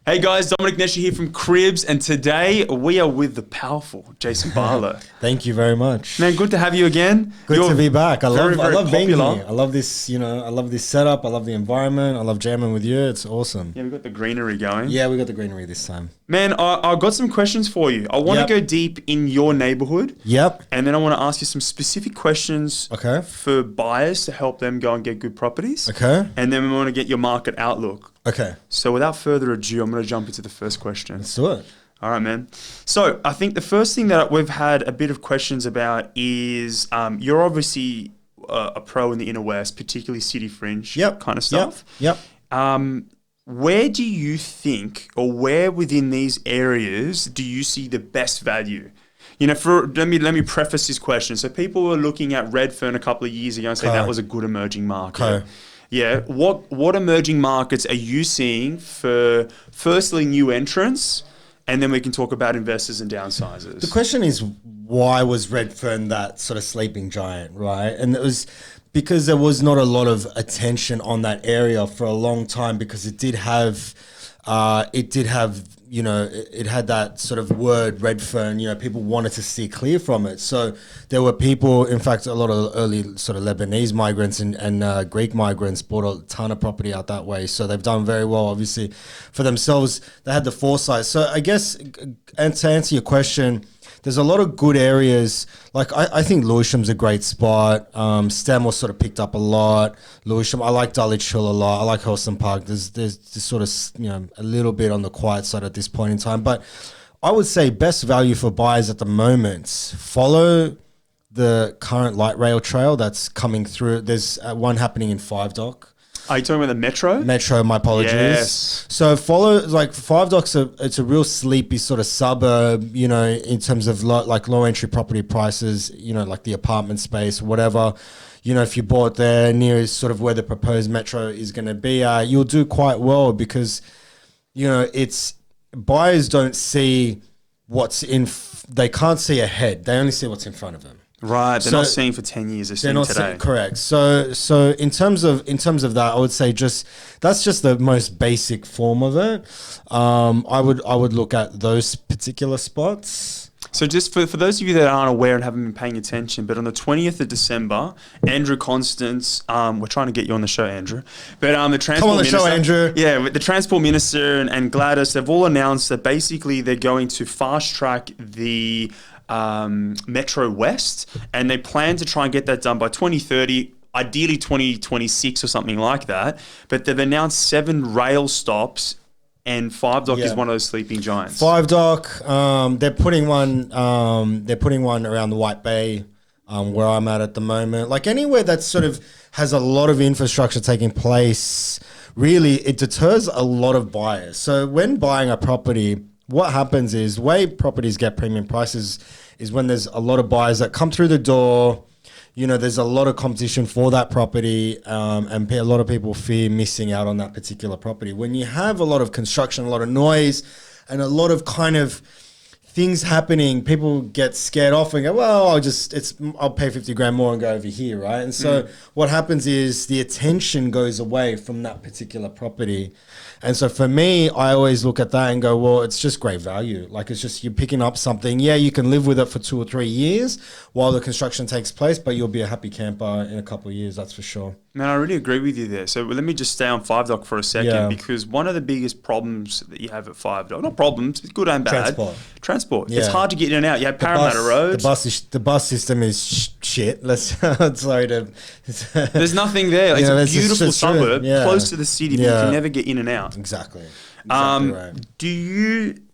Hey guys, Domenic Nesci here from Cribs, and today we are with the powerful Jason Ballo. Thank you very much. Man, good to have you again. Good to be back. I love being here. popular. I love this, I love this setup. I love the environment. I love jamming with you. It's awesome. Yeah, we got the greenery going. Yeah, we got the greenery this time. Man, I got some questions for you. I want to go deep in your neighborhood. Yep. And then I want to ask you some specific questions for buyers to help them go and get good properties. Okay. And then we want to get your market outlook. Okay. So without further ado, I'm going to jump into the first question. Let's do it. All right, man. So I think the first thing that we've had a bit of questions about is you're obviously a pro in the inner west, particularly city fringe kind of stuff. Yep. Where do you think, or where within these areas do you see the best value? You know, let me preface this question. So people were looking at Redfern a couple of years ago and saying that was a good emerging market. Okay. Yeah. What emerging markets are you seeing for, firstly, new entrants, and then we can talk about investors and downsizers? The question is, why was Redfern that sort of sleeping giant, right? And it was because there was not a lot of attention on that area for a long time, because it did have it had that sort of word Redfern, people wanted to steer clear from it. So there were people, in fact, a lot of early sort of Lebanese migrants and Greek migrants bought a ton of property out that way. So they've done very well, obviously, for themselves. They had the foresight. So I guess, and to answer your question, there's a lot of good areas. Like I think Lewisham's a great spot. Stanmore sort of picked up a lot. Lewisham, I like Dulwich Hill a lot. I like Helston Park. There's sort of a little bit on the quiet side at this point in time. But I would say best value for buyers at the moment, follow the current light rail trail that's coming through. There's one happening in Five Dock. Are you talking about the Metro? Metro, my apologies. Yes. So follow, like Five Dock's it's a real sleepy sort of suburb, in terms of low entry property prices, like the apartment space, whatever. If you bought there near sort of where the proposed Metro is going to be, you'll do quite well, because, it's buyers don't see they can't see ahead. They only see what's in front of them. Right, they're not seeing for 10 years. They're seeing today. Correct. So in terms of that, I would say that's just the most basic form of it. I would look at those particular spots. So just for those of you that aren't aware and haven't been paying attention, but on the 20th of December, Andrew Constance, we're trying to get you on the show, Andrew. But the transport Come on the minister, show, Andrew. Yeah, with the transport minister and Gladys, they've all announced that basically they're going to fast track the Metro West, and they plan to try and get that done by 2030, ideally 2026 or something like that. But they've announced 7 rail stops, and Five Dock is one of those sleeping giants. Five Dock, they're putting one around the White Bay, where I'm at the moment. Like anywhere that sort of has a lot of infrastructure taking place, really it deters a lot of buyers. So when buying a property, what happens is, the way properties get premium prices is when there's a lot of buyers that come through the door. There's a lot of competition for that property, and a lot of people fear missing out on that particular property. When you have a lot of construction, a lot of noise, and a lot of kind of things happening, people get scared off and go, well, I'll pay 50 grand more and go over here, right? And so what happens is the attention goes away from that particular property. And so for me, I always look at that and go, well, it's just great value. Like, it's just, you're picking up something. Yeah, you can live with it for 2 or 3 years while the construction takes place, but you'll be a happy camper in a couple of years, that's for sure. Man, I really agree with you there. So let me just stay on Five Dock for a second, because one of the biggest problems that you have at Five Dock, not problems, it's good and bad. Transport. Yeah. It's hard to get in and out. You have Parramatta Road. The bus system is shit. Sorry to... There's nothing there. It's a beautiful suburb, close to the city, but you can never get in and out. Exactly right.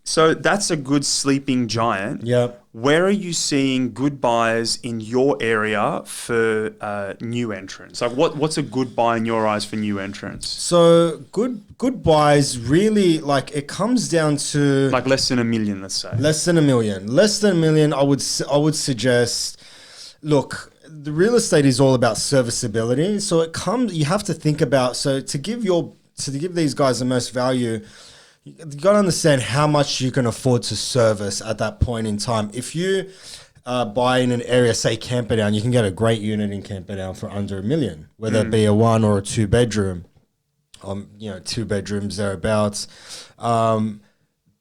So that's a good sleeping giant. Yep. Where are you seeing good buys in your area for new entrants? Like what's a good buy in your eyes for new entrants? So good buys, really, like it comes down to like less than $1 million, let's say. Less than $1 million. I would suggest. Look, the real estate is all about serviceability. So you have to think about, so to give these guys the most value, you got to understand how much you can afford to service at that point in time. If you buy in an area, say Camperdown, you can get a great unit in Camperdown for under $1 million, whether it be a 1 or a 2 bedroom. 2 bedrooms thereabouts.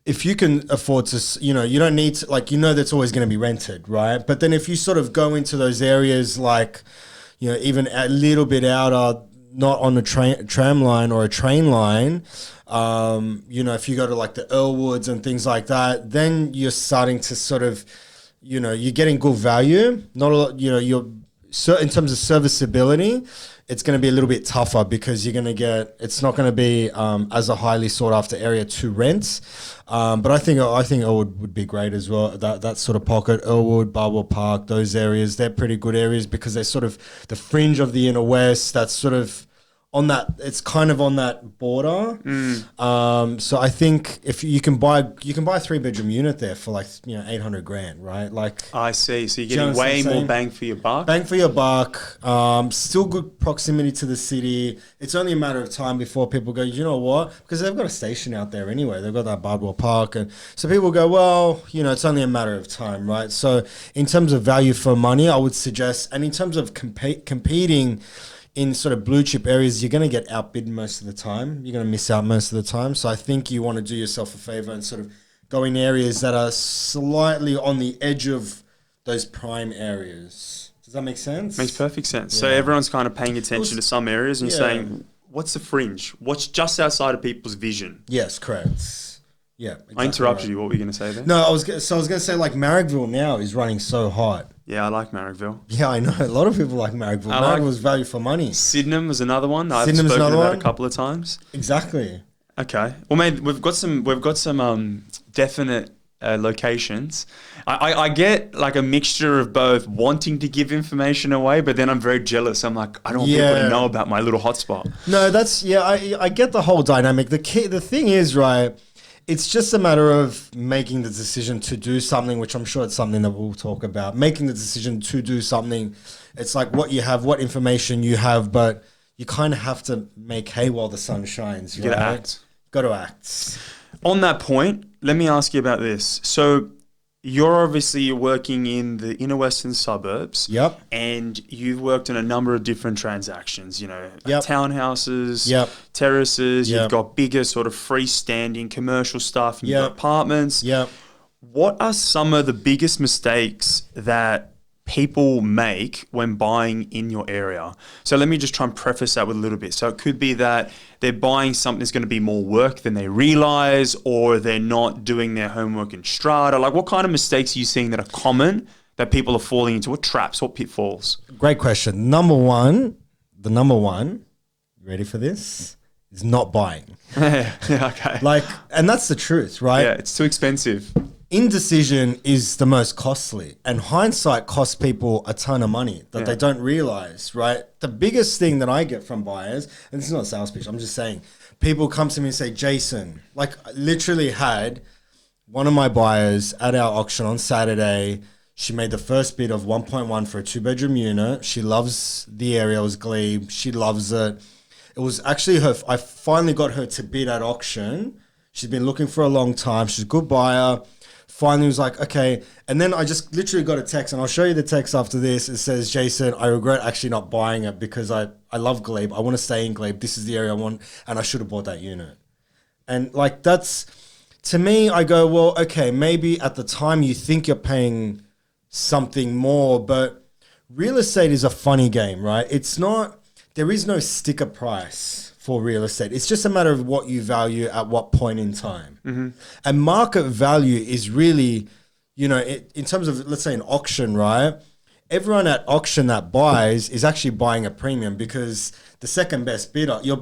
If you can afford to, you don't need to, that's always going to be rented, right? But then if you sort of go into those areas, like, even a little bit outer, not on a tram line or a train line, if you go to like the Earlwoods and things like that, then you're starting to sort of, you're getting good value. Not a lot, in terms of serviceability, it's going to be a little bit tougher because it's not going to be as a highly sought after area to rent. But I think Earlwood would be great as well. That sort of pocket, Earlwood, Barbara Park, those areas, they're pretty good areas because they're sort of the fringe of the inner west. That's sort of it's kind of on that border. So I think if you can buy a 3-bedroom unit there for like, $800,000, right? Like, I see. So you're getting way more bang for your buck. Bang for your buck. Still good proximity to the city. It's only a matter of time before people go, you know what? Because they've got a station out there anyway. They've got that Bardwell Park. And so people go, well, it's only a matter of time, right? So in terms of value for money, I would suggest, and in terms of competing in sort of blue chip areas, you're going to get outbid most of the time. You're going to miss out most of the time. So I think you want to do yourself a favor and sort of go in areas that are slightly on the edge of those prime areas. Does that make sense? Makes perfect sense. Yeah. So everyone's kind of paying attention to some areas and saying, what's the fringe? What's just outside of people's vision? Yes, correct. Yeah, exactly. I interrupted you. What were you going to say there? No, I was going to say, like, Marrickville now is running so hot. Yeah, I like Marrickville. Yeah, I know. A lot of people like Marrickville. Marrickville's value for money. Sydenham was another one. I've spoken about a couple of times. Exactly. Okay. Well, mate, we've got some definite locations. I get like a mixture of both wanting to give information away, but then I'm very jealous. I'm like, I don't want people to know about my little hotspot. No, I get the whole dynamic. The thing is, right, it's just a matter of making the decision to do something, which I'm sure it's something that we'll talk about. Making the decision to do something. It's like what you have, what information you have, but you kind of have to make hay while the sun shines. You gotta act. Got to act. On that point, let me ask you about this. So you're obviously working in the inner western suburbs. Yep. And you've worked on a number of different transactions, townhouses, terraces, you've got bigger sort of freestanding commercial stuff, you've got apartments. Yep. What are some of the biggest mistakes that people make when buying in your area? So let me just try and preface that with a little bit. So it could be that they're buying something that's going to be more work than they realize, or they're not doing their homework in strata. Like, what kind of mistakes are you seeing that are common that people are falling into? What traps, what pitfalls? Great question. Number one, ready for this, is not buying. Okay. And that's the truth, right? Yeah, it's too expensive. Indecision is the most costly, and hindsight costs people a ton of money that they don't realize, right? The biggest thing that I get from buyers, and this is not a sales pitch, I'm just saying, people come to me and say, Jason, like, I literally had one of my buyers at our auction on Saturday. She made the first bid of 1.1 for a 2-bedroom unit. She loves the area. It was Glebe. She loves it. It was actually I finally got her to bid at auction. She's been looking for a long time. She's a good buyer. Finally was like, okay. And then I just literally got a text, and I'll show you the text after this. It says, Jason, I regret actually not buying it because I love Glebe. I want to stay in Glebe. This is the area I want, and I should have bought that unit. And like, that's, to me, I go, well, okay, maybe at the time you think you're paying something more, but real estate is a funny game, right? There is no sticker price for real estate. It's just a matter of what you value at what point in time. Mm-hmm. And market value is really, in terms of, let's say, an auction, right? Everyone at auction that buys is actually buying a premium because the second best bidder, you're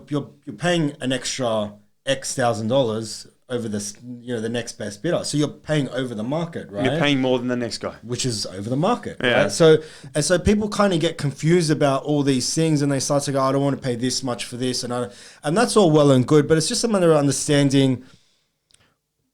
paying an extra X $1,000 over the next best bidder. So you're paying over the market, right? You're paying more than the next guy. Which is over the market, yeah. Right? So people kind of get confused about all these things, and they start to go, I don't want to pay this much for this. And that's all well and good, but it's just a matter of understanding,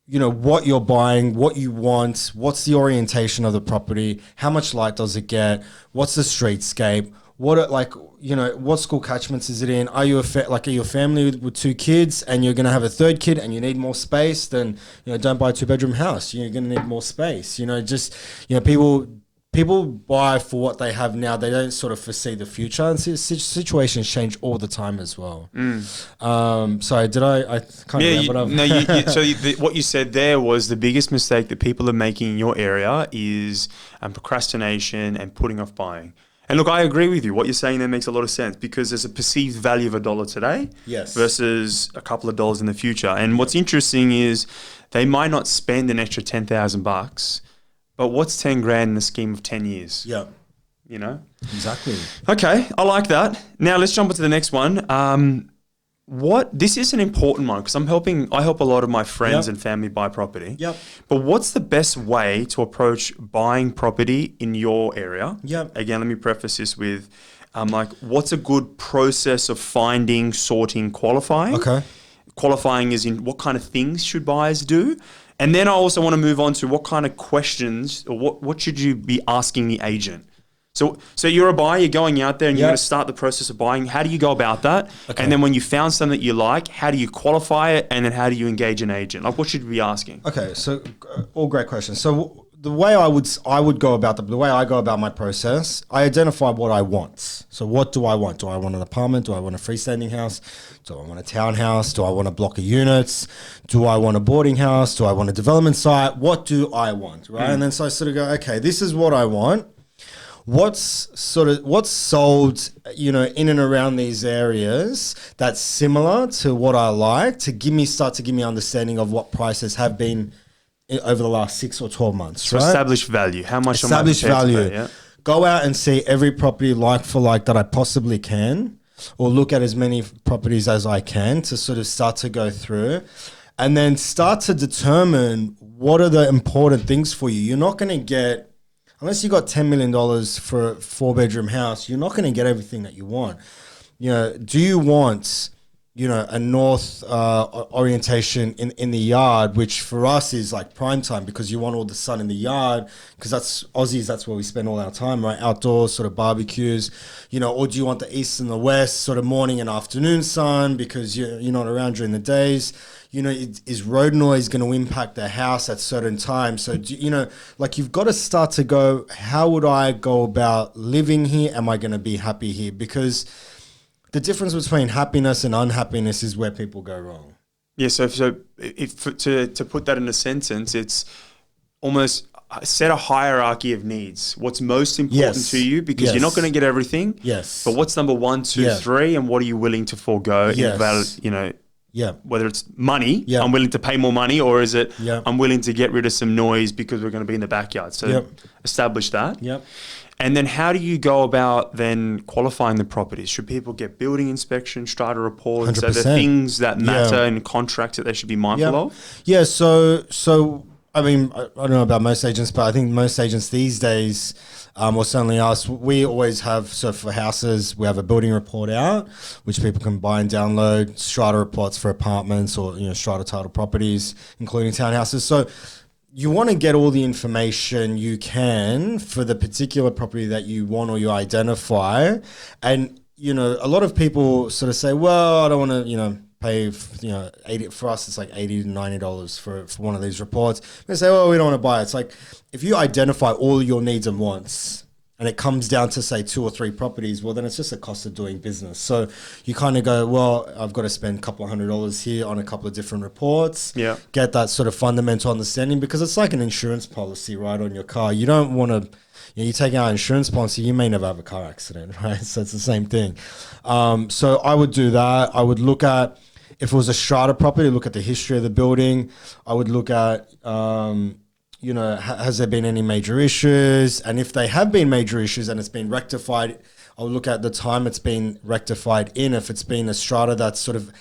what you're buying, what you want, what's the orientation of the property, how much light does it get, what's the streetscape, what school catchments is it in? Are you a family with 2 kids and you're going to have a 3rd kid and you need more space? Then don't buy a 2-bedroom house. You're going to need more space. People people buy for what they have now. They don't sort of foresee the future, and situations change all the time as well. Sorry, did I kind of wrap it up? No, what you said there was the biggest mistake that people are making in your area is procrastination and putting off buying. And look, I agree with you. What you're saying there makes a lot of sense because there's a perceived value of $1 today versus a couple of dollars in the future. And what's interesting is they might not spend an extra $10,000, but what's 10 grand in the scheme of 10 years? Yeah. You know? Exactly. Okay, I like that. Now let's jump into the next one. This is an important one because I help a lot of my friends and family buy property. Yep. But what's the best way to approach buying property in your area? Yep. Again, let me preface this with what's a good process of finding, sorting, qualifying? Okay. Qualifying is in what kind of things should buyers do? And then I also want to move on to what kind of questions or what should you be asking the agent? So you're a buyer, you're going out there and you're going to start the process of buying. How do you go about that? Okay. And then when you found something that you like, how do you qualify it? And then how do you engage an agent? Like what should you be asking? Okay, so all great questions. So the way I would go about the way I go about my process, I identify what I want. So what do I want? Do I want an apartment? Do I want a freestanding house? Do I want a townhouse? Do I want a block of units? Do I want a boarding house? Do I want a development site? What do I want, right? And then so I sort of go, okay, this is what I want. What's sold, in and around these areas that's similar to what I like to start to give me understanding of what prices have been over the last 6 or 12 months, so right? Established value. How much established value. Go out and see every property like for like that I possibly can, or look at as many properties as I can to sort of start to go through and then start to determine what are the important things for you. You're not going to get, unless you got $10 million for a 4-bedroom house, you're not going to get everything that you want. Do you want, a north orientation in the yard, which for us is like prime time because you want all the sun in the yard because that's Aussies, that's where we spend all our time, right? Outdoors, sort of barbecues, or do you want the east and the west, sort of morning and afternoon sun because you're not around during the days? Is road noise going to impact the house at certain times? So, you've got to start to go, how would I go about living here? Am I going to be happy here? Because the difference between happiness and unhappiness is where people go wrong. Yeah, so to put that in a sentence, it's almost set a hierarchy of needs. What's most important to you because you're not going to get everything. Yes. But what's number 1, 2, 3, and what are you willing to forego? Whether it's money, I'm willing to pay more money, or is it I'm willing to get rid of some noise because we're going to be in the backyard. So establish that. Yep. And then how do you go about then qualifying the properties? Should people get building inspection, strata reports? 100%. Are there things that matter in contracts that they should be mindful of? Yeah, so I mean, I don't know about most agents, but I think most agents these days, or certainly us, we always have, so for houses, we have a building report out, which people can buy and download, strata reports for apartments or, strata title properties, including townhouses. So you want to get all the information you can for the particular property that you want or you identify. And, a lot of people sort of say, well, I don't want to, pay, 80, for us, it's like $80 to $90 for one of these reports. They say, well, we don't want to buy it. It's like, if you identify all your needs and wants and it comes down to say 2 or 3 properties, well, then it's just a cost of doing business. So you kind of go, well, I've got to spend a couple of $100 here on a couple of different reports, get that sort of fundamental understanding because it's like an insurance policy, right, on your car. You don't want to, you take out an insurance policy, you may never have a car accident, right? So it's the same thing. So I would do that. I would look at, if it was a strata property, look at the history of the building. I would look at, has there been any major issues? And if they have been major issues and it's been rectified, I'll look at the time it's been rectified in. If it's been a strata that's sort of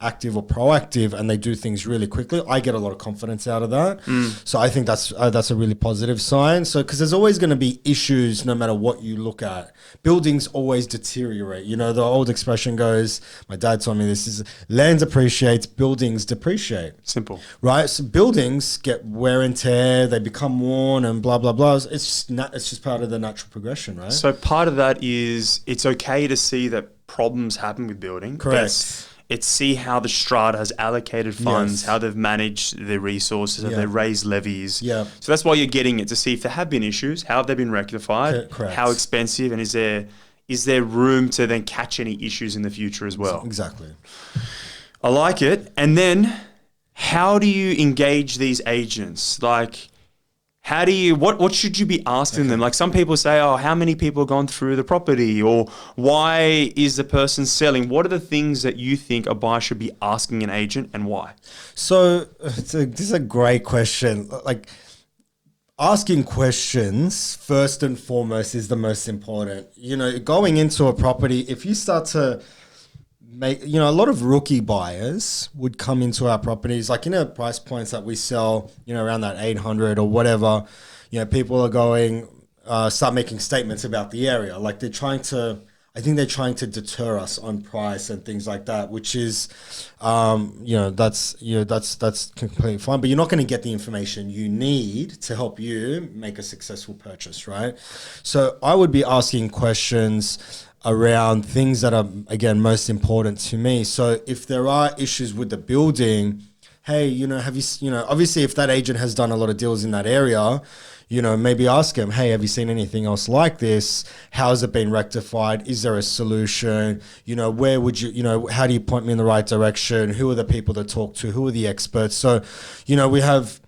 active or proactive and they do things really quickly, I get a lot of confidence out of that. So I think that's a really positive sign. So because there's always going to be issues no matter what you look at. Buildings always deteriorate. The old expression goes, my dad told me this, is land appreciates, buildings depreciate. Simple. Right? So buildings get wear and tear, they become worn and blah, blah, blah. It's just part of the natural progression, right? So part of that is it's okay to see that problems happen with building. Correct. It's see how the strata has allocated funds, Yes. how they've managed their resources, have they raised levies. Yeah. So that's why you're getting it, to see if there have been issues, how have they been rectified, Correct. how expensive, and is there room to then catch any issues in the future as well. Exactly. I like it. And then how do you engage these agents? Like, how do you, what should you be asking them? Like, some people say, oh, how many people have gone through the property? Or why is the person selling? What are the things that you think a buyer should be asking an agent, and why? So this is a great question. Like, asking questions first and foremost is the most important. You know, going into a property, if you start to make, you know, a lot of rookie buyers would come into our properties, like, you know, price points that we sell, you know, around that 800 or whatever, you know, people are going, start making statements about the area. Like, I think they're trying to deter us on price and things like that, which is, that's completely fine. But you're not going to get the information you need to help you make a successful purchase, right? So I would be asking questions around things that are, again, most important to me. So if there are issues with the building, hey, you know, obviously if that agent has done a lot of deals in that area, you know, maybe ask him, hey, have you seen anything else like this? How has it been rectified? Is there a solution? You know, where would you, you know, how do you point me in the right direction? Who are the people to talk to? Who are the experts? So, you know, we have,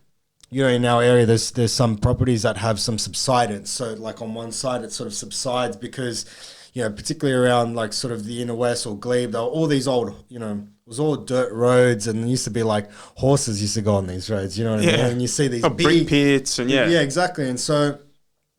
you know, in our area, there's some properties that have some subsidence. So like on one side, it sort of subsides because, you know, particularly around like sort of the inner west or Glebe, there were all these old, you know, it was all dirt roads, and it used to be like horses used to go on these roads, you know what I mean? And you see these big brick pits and yeah, exactly. And so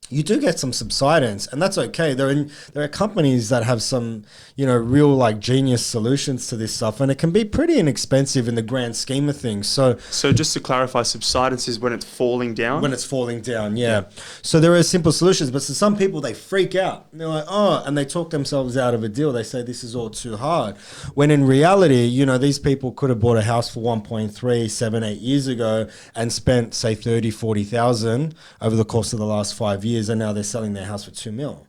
you do get some subsidence, and that's okay. There are companies that have some, you know, real like genius solutions to this stuff, and it can be pretty inexpensive in the grand scheme of things. So just to clarify, subsidence is when it's falling down? When it's falling down, yeah. So there are simple solutions, but to some people, they freak out. And they're like, oh, and they talk themselves out of a deal. They say this is all too hard. When in reality, you know, these people could have bought a house for 1.3, 7, 8 years ago and spent, say, 30, 40,000 over the course of the last 5 years, and now they're selling their house for 2 mil,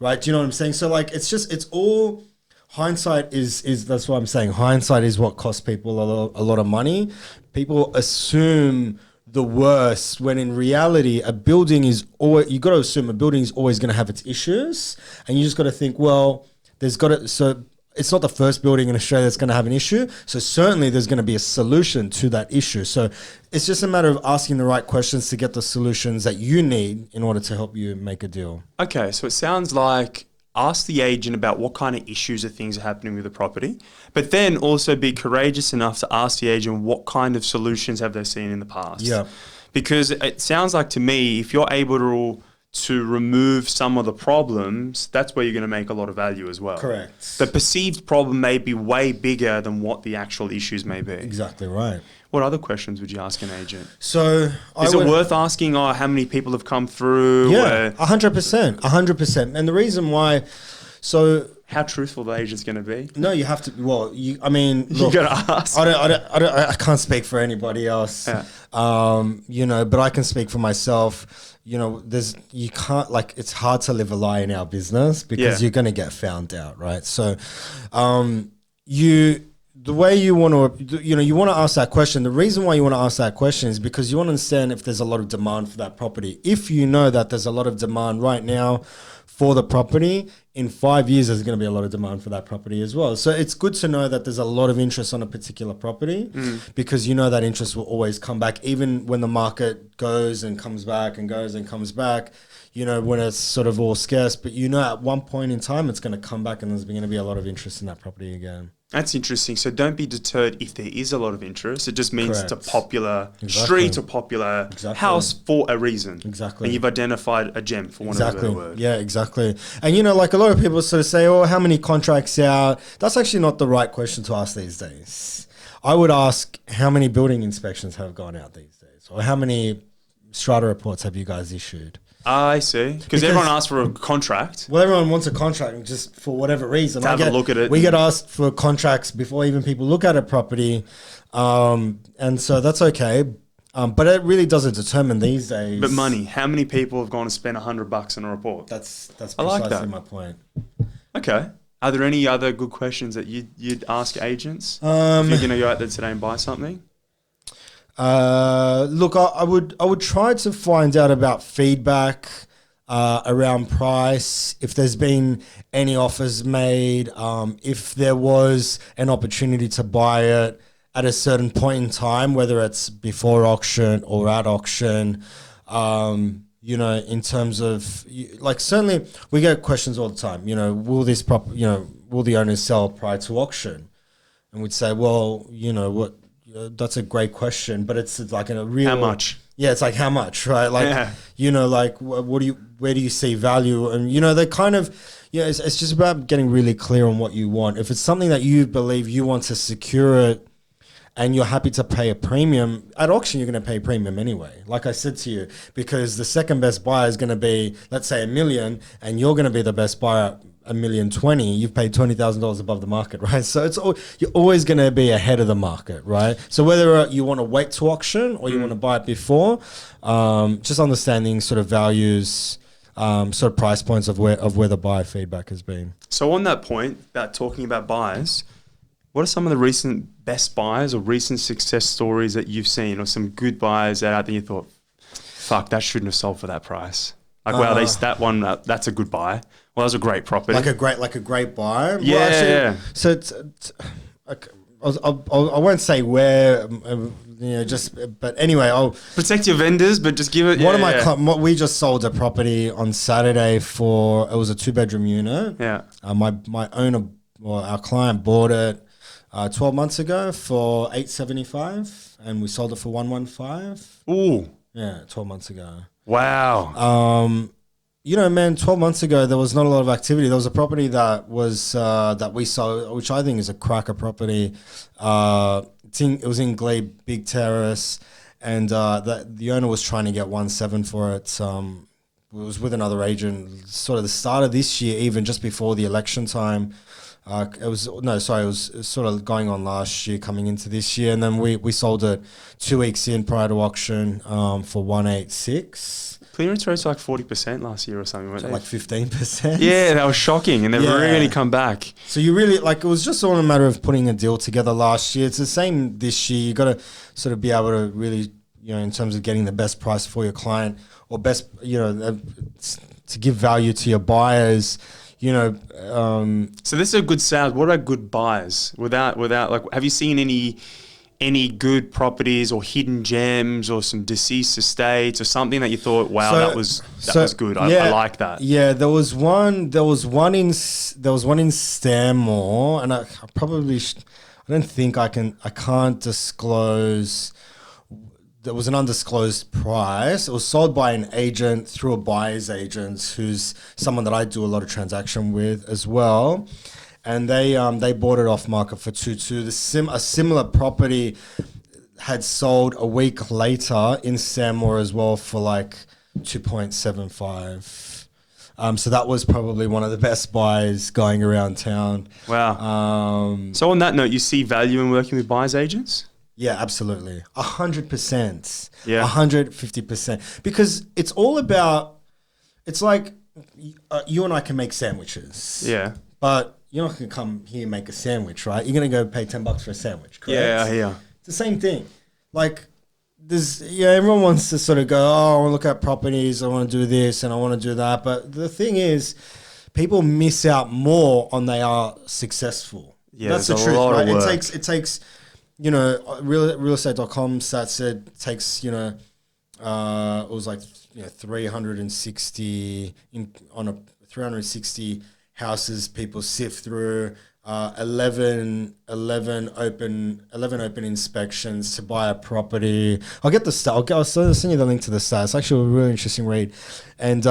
right? Do you know what I'm saying? So like, it's all hindsight is that's what I'm saying. Hindsight is what costs people a lot of money. People assume the worst when in reality, a building is always, you got to assume a building is always going to have its issues, and you just got to think, well, so it's not the first building in Australia that's going to have an issue. So certainly there's going to be a solution to that issue. So it's just a matter of asking the right questions to get the solutions that you need in order to help you make a deal. Okay, so it sounds like ask the agent about what kind of issues or things are happening with the property, but then also be courageous enough to ask the agent what kind of solutions have they seen in the past. Yeah. Because it sounds like to me, if you're able to remove some of the problems, that's where you're going to make a lot of value as well. Correct. The perceived problem may be way bigger than what the actual issues may be. Exactly right. What other questions would you ask an agent? So is it worth asking, how many people have come through? Yeah, 100%. And the reason why, so how truthful the agent's going to be? No, you have to. Well, look, you got to ask. I can't speak for anybody else. Yeah. You know, but I can speak for myself. You know, you can't, like, it's hard to live a lie in our business because you're going to get found out, right? So, the way you want to, you want to ask that question. The reason why you want to ask that question is because you want to understand if there's a lot of demand for that property. If you know that there's a lot of demand right now for the property, in 5 years, there's going to be a lot of demand for that property as well. So it's good to know that there's a lot of interest on a particular property because you know that interest will always come back, even when the market goes and comes back and goes and comes back, you know, when it's sort of all scarce. But you know, at one point in time, it's going to come back and there's going to be a lot of interest in that property again. That's interesting. So don't be deterred if there is a lot of interest. It just means it's a popular street or popular house for a reason. Exactly. And you've identified a gem, for want of a better word. Yeah, exactly. And, you know, like a lot of people sort of say, oh, how many contracts out? That's actually not the right question to ask these days. I would ask, how many building inspections have gone out these days? Or how many strata reports have you guys issued? I see. Because everyone asks for a contract. Well, everyone wants a contract just for whatever reason. Have a look at it. We get asked for contracts before even people look at a property. And so that's okay. But it really doesn't determine these days. But money. How many people have gone and spent $100 on a report? That's precisely my point. Okay. Are there any other good questions that you'd ask agents if you're going to go out there today and buy something? Look, I would try to find out about feedback around price, if there's been any offers made, if there was an opportunity to buy it at a certain point in time, whether it's before auction or at auction. In terms of, like, certainly we get questions all the time, will this will the owners sell prior to auction? And we'd say, well, that's a great question, but it's like a real... How much? Yeah, it's like, how much, right? Like, where do you see value? And, they kind of, it's just about getting really clear on what you want. If it's something that you believe you want to secure it, and you're happy to pay a premium, at auction, you're going to pay a premium anyway. Like I said to you, because the second best buyer is going to be, let's say, $1 million, and you're going to be the best buyer at $1,020,000. You've paid $20,000 above the market, right? So you're always going to be ahead of the market, right? So whether you want to wait to auction or you want to buy it before, just understanding sort of values, sort of price points of where the buyer feedback has been. So on that point, about talking about buyers, what are some of the recent best buyers or recent success stories that you've seen, or some good buyers that out there you thought, fuck, that shouldn't have sold for that price? Like, wow, that one, that's a good buy. Well, that was a great property. Like a great buy. Yeah. Well, actually, so it's I won't say where, but anyway, I'll protect your vendors, but just give it. We just sold a property on Saturday it was a 2-bedroom unit. Yeah. My owner, or our client, bought it 12 months ago for $875, and we sold it for $115. Ooh. Yeah, 12 months ago. Wow. Man, 12 months ago, there was not a lot of activity. There was a property that was that we sold, which I think is a cracker property. It was in Glebe, big terrace, and the owner was trying to get 1.7 for it. It was with another agent, sort of the start of this year, even just before the election time. It was sort of going on last year, coming into this year, and then we sold it 2 weeks in prior to auction for 186. Clearance rates were like 40% last year or something, weren't they? Like 15%. Yeah, that was shocking, and they've really come back. So you really, it was just all a matter of putting a deal together last year. It's the same this year. You got to sort of be able to really, in terms of getting the best price for your client, or best, to give value to your buyers. So this is a good sales. What are good buys? Without have you seen any good properties or hidden gems or some deceased estates or something that you thought, wow, that was good. I like that. Yeah, there was one in Stanmore, and I don't think I can't disclose. There was an undisclosed price. It was sold by an agent through a buyer's agent, who's someone that I do a lot of transaction with as well. And they bought it off market for 2.2. A similar property had sold a week later in Stanmore as well for 2.75. So that was probably one of the best buys going around town. Wow. So on that note, you see value in working with buyer's agents? Yeah, absolutely. 100%. Yeah. 150%. Because it's all about, it's like you and I can make sandwiches. Yeah. But you're not going to come here and make a sandwich, right? You're going to go pay $10 for a sandwich, correct? Yeah. It's the same thing. Everyone wants to sort of go, I want to look at properties, I want to do this and I want to do that. But the thing is, people miss out more on they are successsul. Yeah, that's the truth, right? It takes realestate.com stat said it takes, it was 360 on a 360 houses people sift through, 11 open inspections to buy a property. I'll get the stat. I'll send you the link to the stat. It's actually a really interesting read, and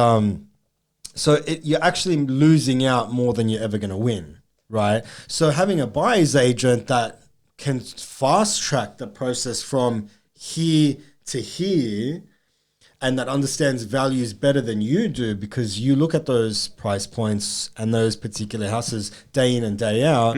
so you're actually losing out more than you're ever going to win, right? So having a buyer's agent that can fast track the process from here to here, and that understands values better than you do, because you look at those price points and those particular houses day in and day out,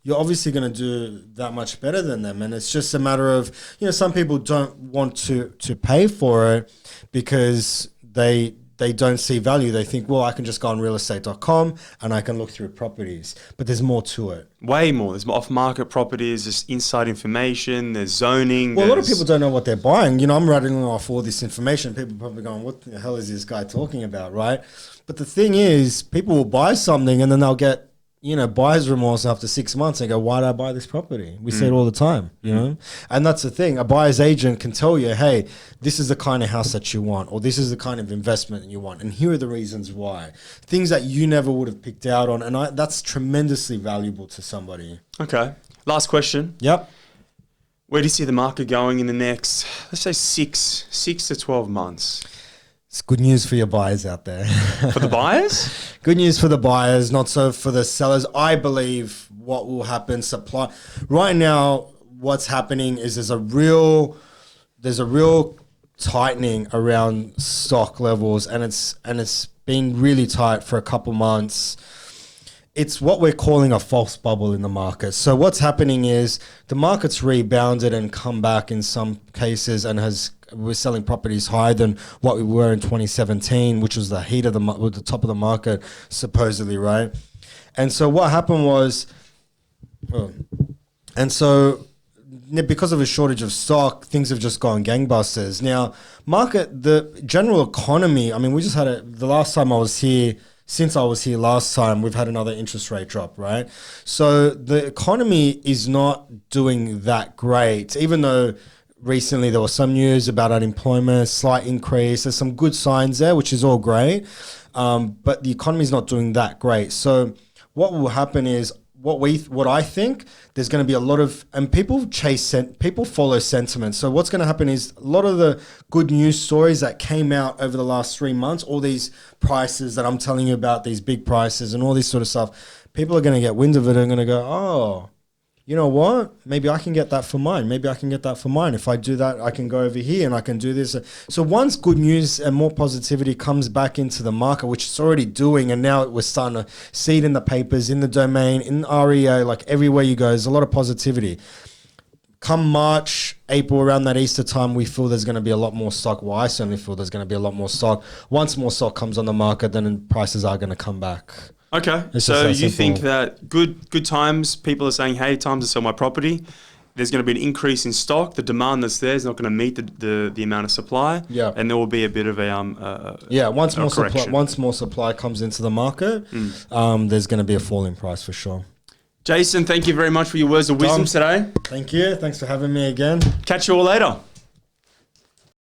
you're obviously going to do that much better than them. And it's just a matter of, some people don't want to pay for it because they they don't see value. They think, well, I can just go on realestate.com and I can look through properties. But there's more to it. Way more. There's more off-market properties, there's inside information, there's zoning. Well, a lot of people don't know what they're buying. You know, I'm rattling off all this information. People are probably going, what the hell is this guy talking about, right? But the thing is, people will buy something and then they'll get, you know, buyer's remorse after 6 months. They go, why did I buy this property? We say it all the time, you know? And that's the thing. A buyer's agent can tell you, hey, this is the kind of house that you want, or this is the kind of investment you want. And here are the reasons why. Things that you never would have picked out on. And that's tremendously valuable to somebody. Okay. Last question. Yep. Where do you see the market going in the next, let's say 6 to 12 months? It's good news for your buyers out there. For the buyers? Good news for the buyers, not so for the sellers. I believe what will happen, supply. Right now, what's happening is there's a real tightening around stock levels, and it's been really tight for a couple months. It's what we're calling a false bubble in the market. So what's happening is the market's rebounded and come back in some cases, and we're selling properties higher than what we were in 2017, which was the heat of the top of the market, supposedly, right? And so what happened was, because of a shortage of stock, things have just gone gangbusters. Now, the general economy, I mean, we just had the last time I was here, since I was here last time, we've had another interest rate drop, right? So the economy is not doing that great, even though recently there was some news about unemployment, slight increase. There's some good signs there, which is all great. But the economy is not doing that great. So what will happen is, what I think, there's going to be a lot of, and people follow sentiment. So what's going to happen is a lot of the good news stories that came out over the last 3 months, all these prices that I'm telling you about, these big prices and all this sort of stuff, people are going to get wind of it and going to go, oh, you know what? Maybe I can get that for mine. Maybe I can get that for mine. If I do that, I can go over here and I can do this. So once good news and more positivity comes back into the market, which it's already doing, and now we're starting to see it in the papers, in the domain, in REA, like everywhere you go, there's a lot of positivity. Come March, April, around that Easter time, we feel there's going to be a lot more stock. Well, I certainly feel there's going to be a lot more stock. Once more stock comes on the market, then prices are going to come back. Okay, so you think that good times, people are saying, hey, time to sell my property. There's going to be an increase in stock. The demand that's there is not going to meet the amount of supply. Yeah. And there will be a bit of once more supply comes into the market, there's going to be a fall in price for sure. Jason, thank you very much for your words of wisdom today. Thank you. Thanks for having me again. Catch you all later.